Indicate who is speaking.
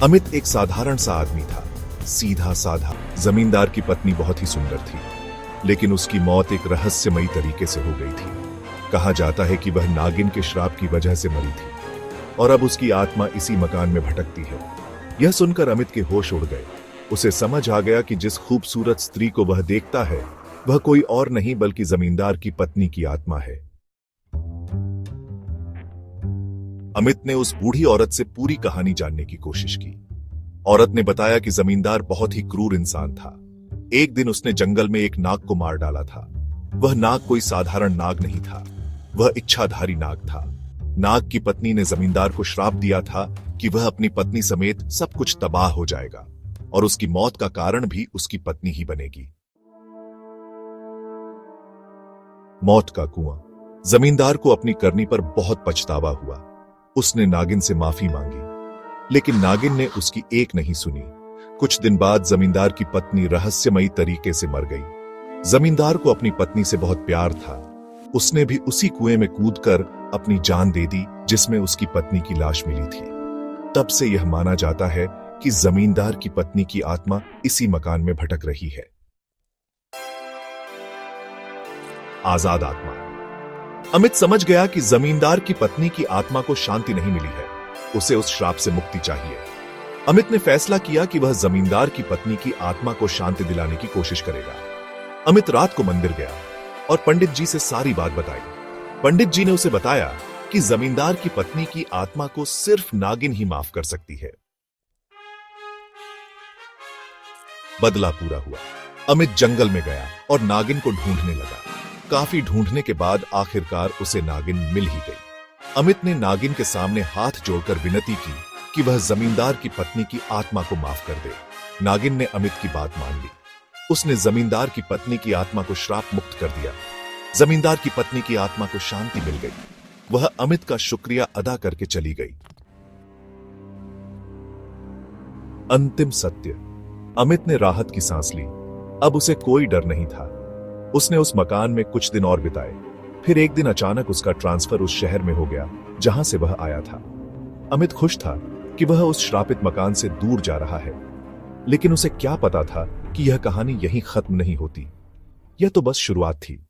Speaker 1: अमित एक साधारण सा आदमी था, सीधा साधा। जमींदार की पत्नी बहुत ही सुंदर थी, लेकिन उसकी मौत एक रहस्यमयी तरीके से हो गई थी। कहा जाता है कि वह नागिन के श्राप की वजह से मरी थी और अब उसकी आत्मा इसी मकान में भटकती है। यह सुनकर अमित के होश उड़ गए। उसे समझ आ गया कि जिस खूबसूरत स्त्री को वह देखता है वह कोई और नहीं बल्कि जमींदार की पत्नी की आत्मा है। अमित ने उस बूढ़ी औरत से पूरी कहानी जानने की कोशिश की। औरत ने बताया कि जमींदार बहुत ही क्रूर इंसान था। एक दिन उसने जंगल में एक नाग को मार डाला था। वह नाग कोई साधारण नाग नहीं था, वह इच्छाधारी नाग था। नाग की पत्नी ने जमींदार को श्राप दिया था कि वह अपनी पत्नी समेत सब कुछ तबाह हो जाएगा और उसकी मौत का कारण भी उसकी पत्नी ही बनेगी। मौत का कुआं। जमींदार को अपनी करनी पर बहुत पछतावा हुआ। उसने नागिन से माफी मांगी, लेकिन नागिन ने उसकी एक नहीं सुनी। कुछ दिन बाद जमींदार की पत्नी रहस्यमयी तरीके से मर गई। जमींदार को अपनी पत्नी से बहुत प्यार था। उसने भी उसी कुएं में कूदकर अपनी जान दे दी जिसमें उसकी पत्नी की लाश मिली थी। तब से यह माना जाता है कि जमींदार की पत्नी की आत्मा इसी मकान में भटक रही है। आजाद आत्मा। अमित समझ गया कि जमींदार की पत्नी की आत्मा को शांति नहीं मिली है, उसे उस श्राप से मुक्ति चाहिए। अमित ने फैसला किया कि वह जमींदार की पत्नी की आत्मा को शांति दिलाने की कोशिश करेगा। अमित रात को मंदिर गया और पंडित जी से सारी बात बताई। पंडित जी ने उसे बताया कि जमींदार की पत्नी की आत्मा को सिर्फ नागिन ही माफ कर सकती है। बदला पूरा हुआ। अमित जंगल में गया और नागिन को ढूंढने लगा। काफी ढूंढने के बाद आखिरकार उसे नागिन मिल ही गई। अमित ने नागिन के सामने हाथ जोड़कर विनती की कि वह जमींदार की पत्नी की आत्मा को माफ कर दे। नागिन ने अमित की बात मान ली। उसने जमींदार की पत्नी की आत्मा को श्राप मुक्त कर दिया। जमींदार की पत्नी की आत्मा को शांति मिल गई। वह अमित का शुक्रिया अदा करके चली गई। अंतिम सत्य। अमित ने राहत की सांस ली। अब उसे कोई डर नहीं था। उसने उस मकान में कुछ दिन और बिताए। फिर एक दिन अचानक उसका ट्रांसफर उस शहर में हो गया जहां से वह आया था। अमित खुश था कि वह उस श्रापित मकान से दूर जा रहा है, लेकिन उसे क्या पता था कि यह कहानी यहीं खत्म नहीं होती। यह तो बस शुरुआत थी।